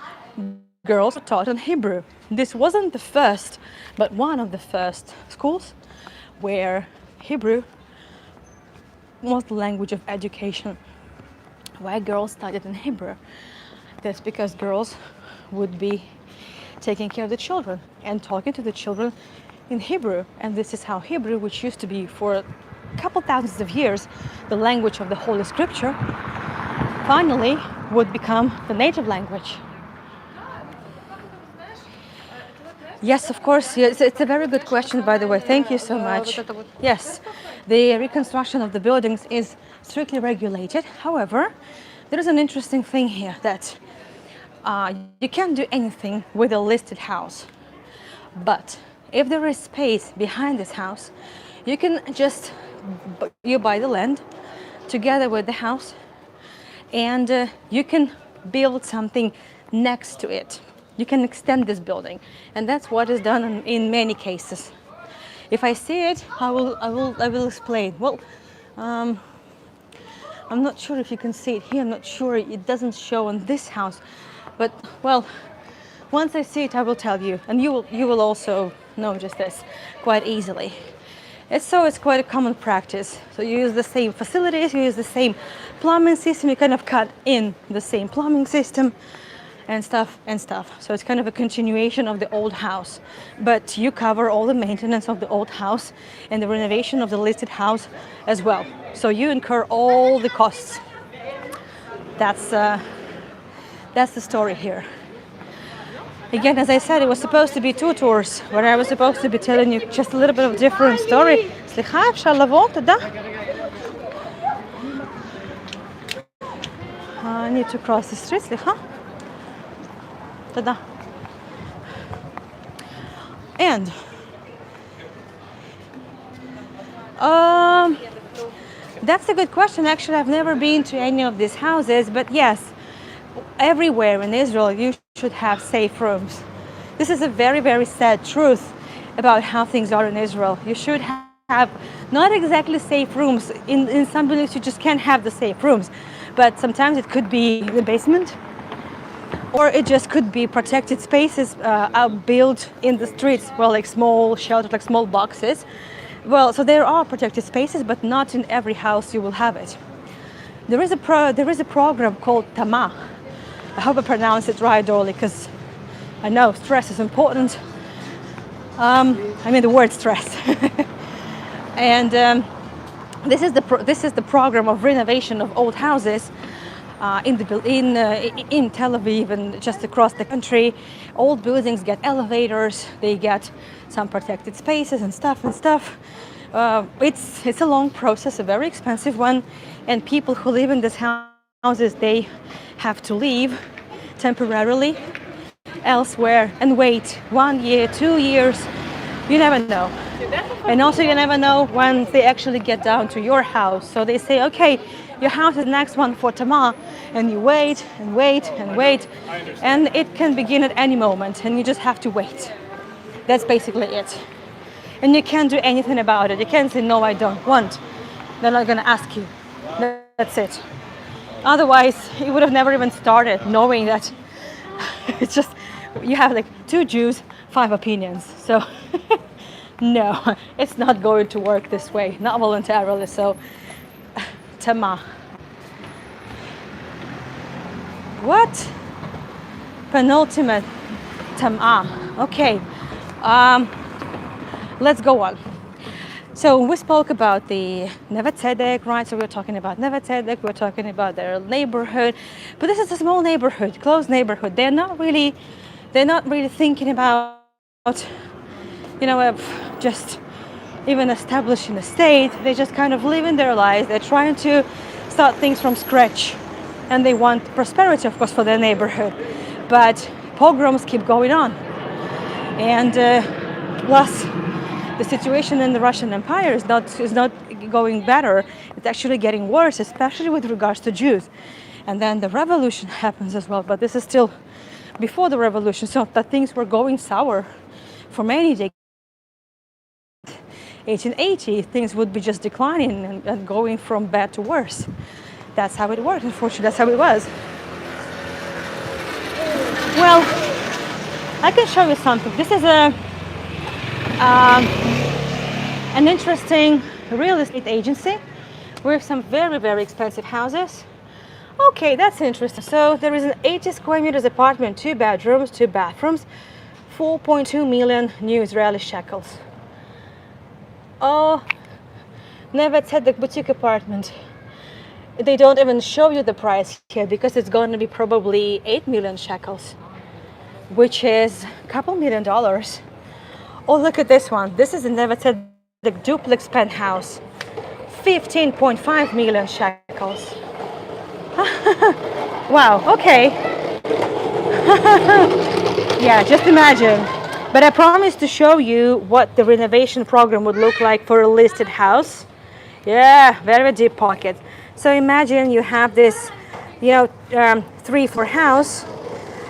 were taught in Hebrew. This wasn't the first, but one of the first schools where Hebrew was the language of education. Why girls studied in Hebrew? That's because girls would be taking care of the children and talking to the children in Hebrew. And this is how Hebrew, which used to be for a couple thousands of years the language of the Holy Scripture, finally would become the native language. Yes, of course. Yes, it's a very good question, by the way. Thank you so much. Yes, the reconstruction of the buildings is strictly regulated. However, there is an interesting thing here that you can't do anything with a listed house. But if there is space behind this house, you can just buy the land together with the house, and you can build something next to it. You can extend this building, and that's what is done in many cases. If I see it, I will explain. Well, I'm not sure if you can see it here. I'm not sure. It doesn't show on this house, but well, once I see it, I will tell you, and you will also notice this quite easily. It's quite a common practice. So you use the same facilities, you use the same plumbing system. You kind of cut in the same plumbing system. And stuff. So it's kind of a continuation of the old house, but you cover all the maintenance of the old house and the renovation of the listed house as well. So you incur all the costs. That's the story here. Again, as I said, it was supposed to be 2 tours, but I was supposed to be telling you just a little bit of a different story. סליחה, אפשר לבוא? תודה. I need to cross the street, סליחה. And that's a good question. Actually, I've never been to any of these houses, but yes, everywhere in Israel you should have safe rooms. This is a very, very sad truth about how things are in Israel. You should have not exactly safe rooms. In some buildings you just can't have the safe rooms, but sometimes it could be the basement, or it just could be protected spaces built in the streets, well, like small shelters, like small boxes. Well, so there are protected spaces, but not in every house you will have it. There is a program called Tama. I hope I pronounced it right, Dolly, because I know stress is important. I mean the word stress. And this is the program of renovation of old houses. In Tel Aviv and just across the country. Old buildings get elevators, they get some protected spaces and stuff. It's a long process, a very expensive one, and people who live in these houses, they have to leave temporarily elsewhere and wait 1 year, 2 years. You never know. And also you never know when they actually get down to your house. So they say, okay, your house is the next one for Tamar, and you wait and wait and wait, and it can begin at any moment, and you just have to wait. That's basically it. And you can't do anything about it. You can't say, no, I don't want. They're not going to ask you. That's it. Otherwise, you would have never even started knowing that it's just, you have like 2 Jews, 5 opinions. So no, it's not going to work this way, not voluntarily. So Tama. What? Penultimate Okay, let's go on. So we spoke about the Neve Tzedek, right? So we're talking about Neve Tzedek, we're talking about their neighborhood, but this is a small neighborhood, closed neighborhood. They're not really thinking about, just even establishing a state. They just kind of living their lives. They're trying to start things from scratch, and they want prosperity, of course, for their neighborhood. But pogroms keep going on, and plus the situation in the Russian Empire is not going better. It's actually getting worse, especially with regards to Jews. And then the revolution happens as well, but this is still before the revolution, so that things were going sour for many decades. 1880, things would be just declining and going from bad to worse. That's how it worked. Unfortunately, that's how it was. Well, I can show you something. This is an interesting real estate agency with some very, very expensive houses. Okay, that's interesting. So there is an 80 square meters apartment, 2 bedrooms, 2 bathrooms, 4.2 million new Israeli shekels. Oh, Neve Tzedek boutique apartment. They don't even show you the price here because it's going to be probably 8 million shekels, which is a couple $1 million. Oh, look at this one. This is a Neve Tzedek duplex penthouse, 15.5 million shekels. Wow, okay. Yeah, just imagine. But I promised to show you what the renovation program would look like for a listed house. Yeah, very deep pocket. So imagine you have this, 3-floor house,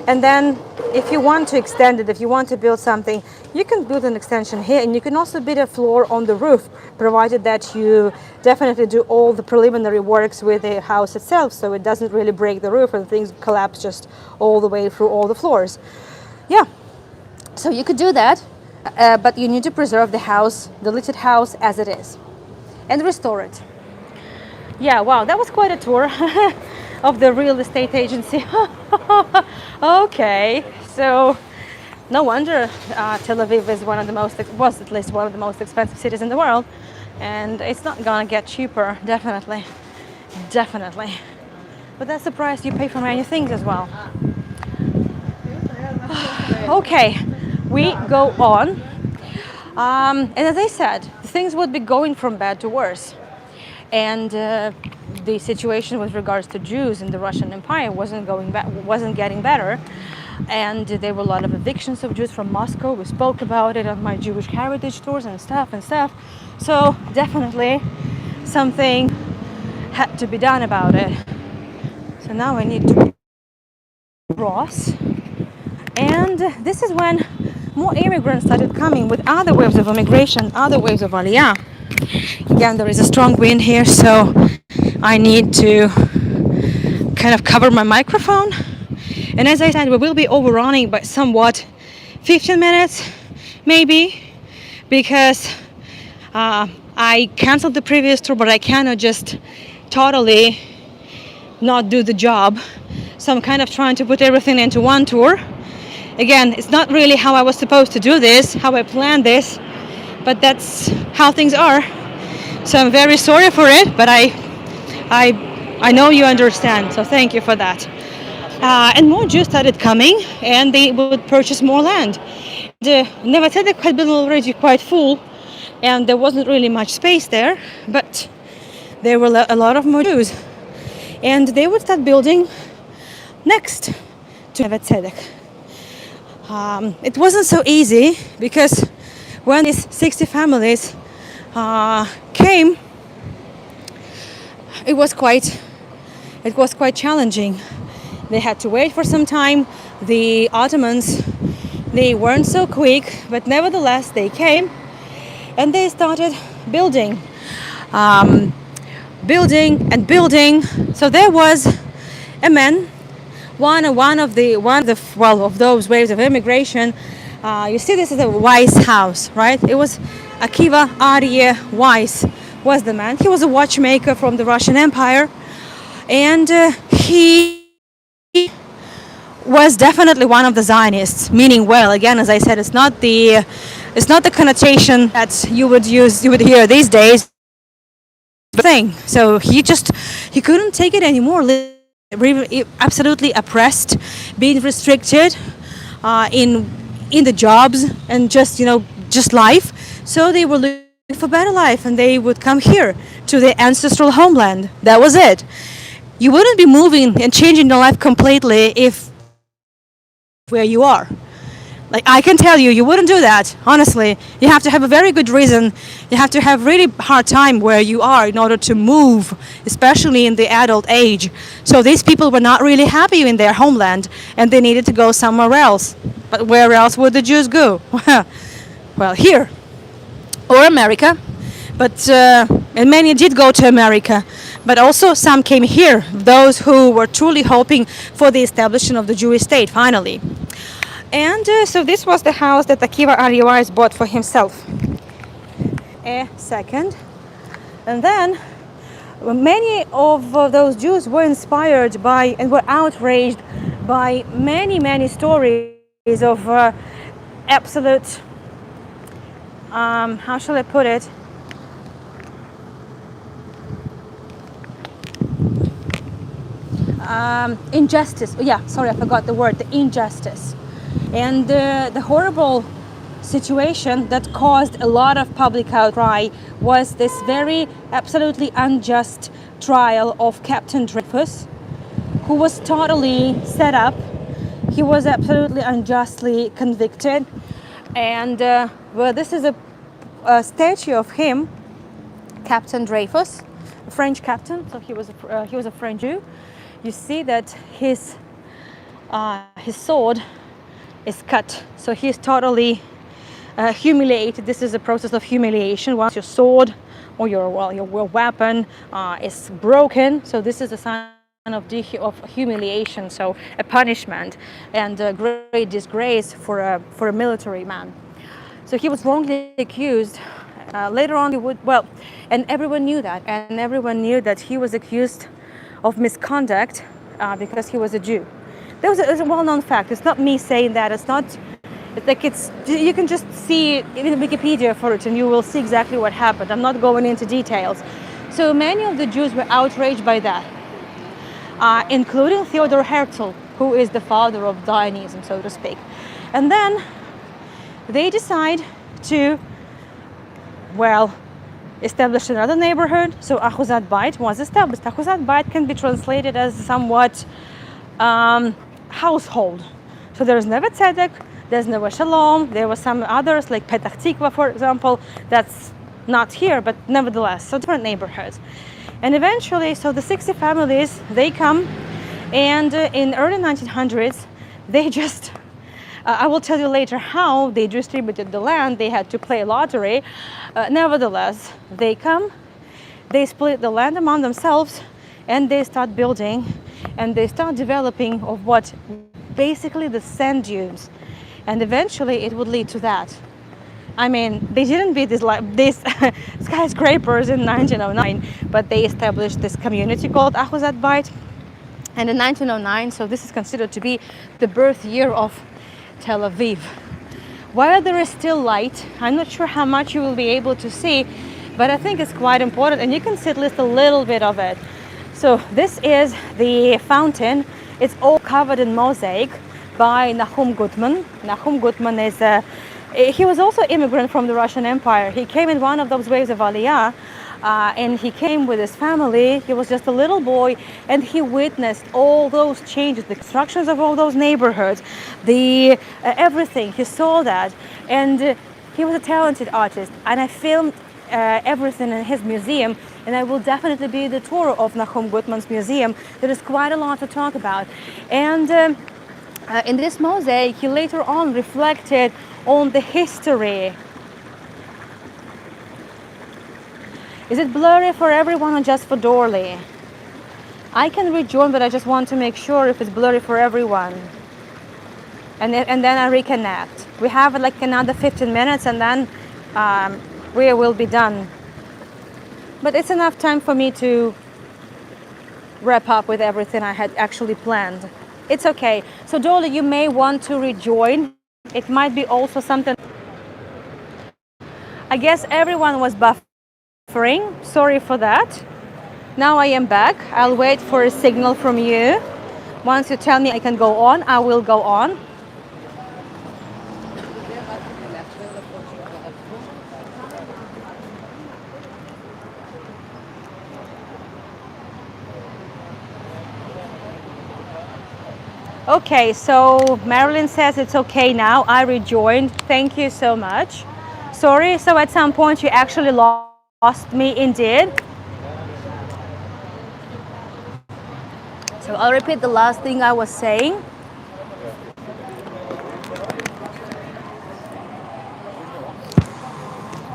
and then if you want to extend it, if you want to build something, you can build an extension here, and you can also build a floor on the roof, provided that you definitely do all the preliminary works with the house itself, so it doesn't really break the roof and things collapse just all the way through all the floors. Yeah, so you could do that, but you need to preserve the house, the listed house as it is, and restore it. Yeah, wow, that was quite a tour of the real estate agency. Okay, so no wonder Tel Aviv is was at least one of the most expensive cities in the world, and it's not gonna get cheaper, definitely. But that's the price you pay for many things as well. Okay, we go on, and as I said, things would be going from bad to worse. And the situation with regards to Jews in the Russian Empire wasn't getting better, and there were a lot of evictions of Jews from Moscow. We spoke about it on my Jewish heritage tours and stuff. So definitely something had to be done about it. So now I need to cross, and this is when more immigrants started coming with other waves of immigration, other waves of aliyah. Again, there is a strong wind here, so I need to kind of cover my microphone. And as I said, we will be overrunning by somewhat 15 minutes, maybe, because I canceled the previous tour, but I cannot just totally not do the job. So I'm kind of trying to put everything into one tour. Again, it's not really how I was supposed to do this, how I planned this, but that's how things are. So I'm very sorry for it, but I know you understand, so thank you for that. And more Jews started coming, and they would purchase more land. The Neve Tzedek had been already quite full, and there wasn't really much space there, but there were a lot of more Jews. And they would start building next to Neve Tzedek. It wasn't so easy, because when these 60 families came, it was quite challenging. They had to wait for some time. The Ottomans, they weren't so quick, but nevertheless they came, and they started building, building. So there was a man, one of those waves of immigration. You see, this is a Weiss house, right? It was Akiva Aryeh Weiss was the man. He was a watchmaker from the Russian Empire, and he was definitely one of the Zionists, meaning well. Again, as I said, it's not the connotation that you would hear these days. Thing. So he couldn't take it anymore. Absolutely oppressed, being restricted in the jobs and just life. So they were looking for better life, and they would come here to their ancestral homeland. That was it. You wouldn't be moving and changing your life completely if where you are. Like, I can tell you, you wouldn't do that, honestly. You have to have a very good reason. You have to have really hard time where you are in order to move, especially in the adult age. So these people were not really happy in their homeland, and they needed to go somewhere else. But where else would the Jews go? Well, here. Or America. But, and many did go to America. But also some came here, those who were truly hoping for the establishment of the Jewish state, finally. And so this was the house that Akiva Ariwais bought for himself. A second. And then many of those Jews were inspired by and were outraged by many stories of absolute, how shall I put it? Injustice. Yeah, sorry, I forgot the word. The injustice. And the horrible situation that caused a lot of public outcry was this very absolutely unjust trial of Captain Dreyfus, who was totally set up. He was absolutely unjustly convicted. And well, this is a statue of him, Captain Dreyfus, a French captain. So he was a French Jew. You see that his sword is cut, so he's totally humiliated. This is a process of humiliation. Once your sword or your weapon is broken, so this is a sign of humiliation, so a punishment and a great disgrace for a military man. So he was wrongly accused. Later on, and everyone knew that, and everyone knew that he was accused of misconduct because he was a Jew. There was a well-known fact. It's not me saying that. It's like you can just see in Wikipedia for it, and you will see exactly what happened. I'm not going into details. So many of the Jews were outraged by that, including Theodor Herzl, who is the father of Zionism, so to speak. And then they decide to, establish another neighborhood. So Ahuzat Bait was established. Ahuzat Bait can be translated as somewhat household. So there's Neve Tzedek, there's Neve Shalom, there were some others like Petach Tikva, for example, that's not here, but nevertheless, so different neighborhoods. And eventually, so the 60 families, they come, and in early 1900s, they just, I will tell you later how they distributed the land. They had to play lottery. Nevertheless, they come, they split the land among themselves, and they start building, and they start developing of what basically the sand dunes, and eventually it would lead to that. I mean, they didn't build these skyscrapers in 1909, but they established this community called Ahuzat Bait, and in 1909, so this is considered to be the birth year of Tel Aviv. While there is still light, I'm not sure how much you will be able to see, but I think it's quite important, and you can see at least a little bit of it. So this is the fountain. It's all covered in mosaic by Nahum Gutman. Nahum Gutman he was also an immigrant from the Russian Empire. He came in one of those waves of Aliyah, and he came with his family. He was just a little boy, and he witnessed all those changes, the constructions of all those neighborhoods, everything. He saw that, and he was a talented artist. And I filmed everything in his museum, and I will definitely be the tour of Nahum Gutman's museum. There is quite a lot to talk about. And in this mosaic, he later on reflected on the history. Is it blurry for everyone or just for Dorley? I can rejoin, but I just want to make sure if it's blurry for everyone. And then I reconnect. We have like another 15 minutes, and then we will be done. But it's enough time for me to wrap up with everything I had actually planned. It's okay. So Dolly, you may want to rejoin. It might be also something. I guess everyone was buffering. Sorry for that. Now I am back. I'll wait for a signal from you. Once you tell me I can go on, I will go on. Okay, so Marilyn says it's okay now. I rejoined. Thank you so much. Sorry, so at some point you actually lost me indeed. So I'll repeat the last thing I was saying.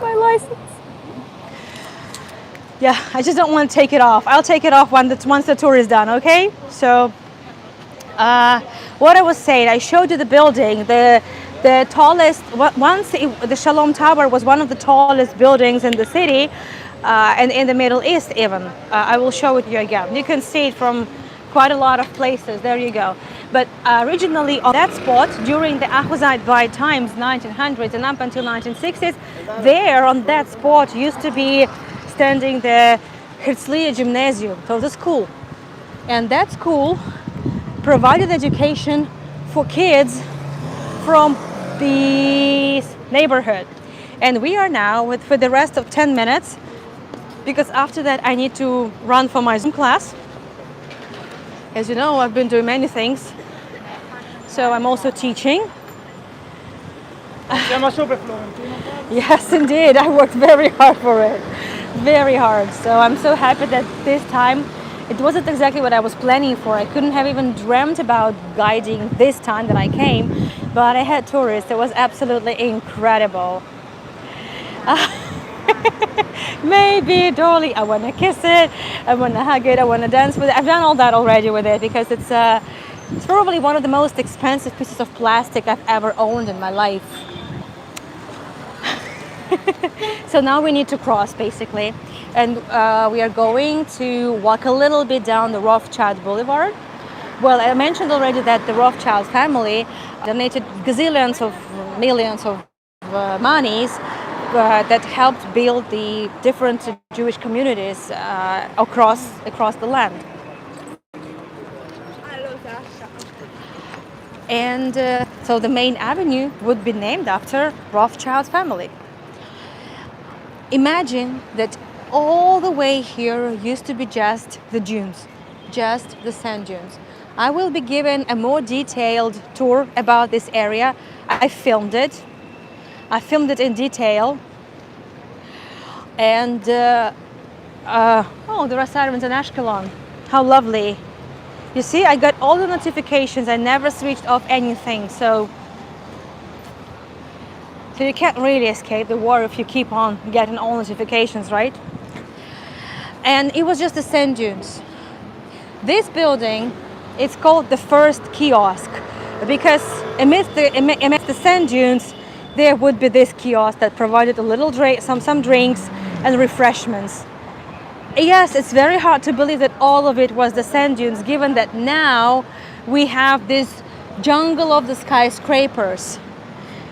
My license. Yeah, I just don't want to take it off. I'll take it off once the tour is done, okay? So what I was saying, I showed you the building, the tallest, the Shalom Tower was one of the tallest buildings in the city and in the Middle East even. I will show it you again. You can see it from quite a lot of places. There you go. But originally on that spot, during the Ahuzite times, 1900s and up until 1960s, there on that spot used to be standing the Herzliya Gymnasium, so the school. And that school provided education for kids from this neighborhood. And we are now for the rest of 10 minutes, because after that I need to run for my Zoom class. As you know, I've been doing many things. So I'm also teaching. Yes, indeed. I worked very hard for it. Very hard. So I'm so happy that this time it wasn't exactly what I was planning for. I couldn't have even dreamt about guiding this time that I came, but I had tourists. It was absolutely incredible. Maybe Dolly, I want to kiss it, I want to hug it, I want to dance with it. I've done all that already with it because it's probably one of the most expensive pieces of plastic I've ever owned in my life. So now we need to cross basically, and we are going to walk a little bit down the Rothschild Boulevard. Well, I mentioned already that the Rothschild family donated gazillions of millions of monies that helped build the different Jewish communities across the land. And so the main avenue would be named after Rothschild family. Imagine that all the way here used to be just the dunes, just the sand dunes. I will be given a more detailed tour about this area. I filmed it in detail. And there are sirens in Ashkelon. How lovely. You see, I got all the notifications. I never switched off anything. So you can't really escape the war if you keep on getting all notifications, right? And it was just the sand dunes. This building, it's called the first kiosk because amidst the sand dunes, there would be this kiosk that provided a little some drinks and refreshments. Yes, it's very hard to believe that all of it was the sand dunes, given that now we have this jungle of the skyscrapers.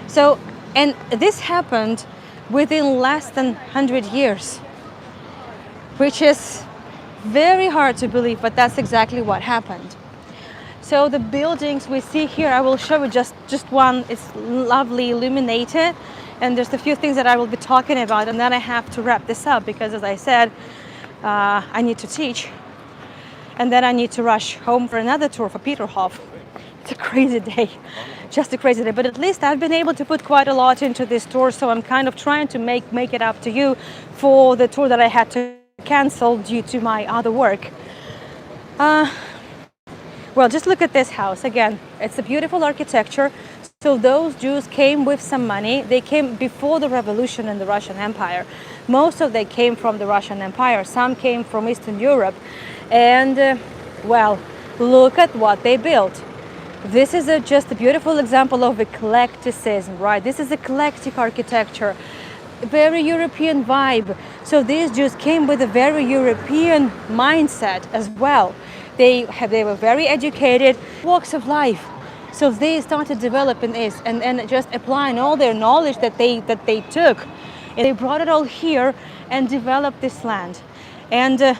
So, and this happened within less than 100 years, which is very hard to believe, but that's exactly what happened. So the buildings we see here, I will show you just one. It's lovely illuminated, and there's a few things that I will be talking about, and then I have to wrap this up because, as I said, I need to teach, and then I need to rush home for another tour for Peterhof. It's a crazy day, just a crazy day, but at least I've been able to put quite a lot into this tour, so I'm kind of trying to make it up to you for the tour that I had to cancel due to my other work. Well, just look at this house again. It's a beautiful architecture. So those Jews came with some money. They came before the revolution in the Russian Empire. Most of them came from the Russian Empire. Some came from Eastern Europe. And well, look at what they built. This is just a beautiful example of eclecticism, right? This is eclectic architecture, very European vibe. So these Jews came with a very European mindset as well. They were very educated, walks of life. So they started developing this and just applying all their knowledge that they took, and they brought it all here and developed this land. And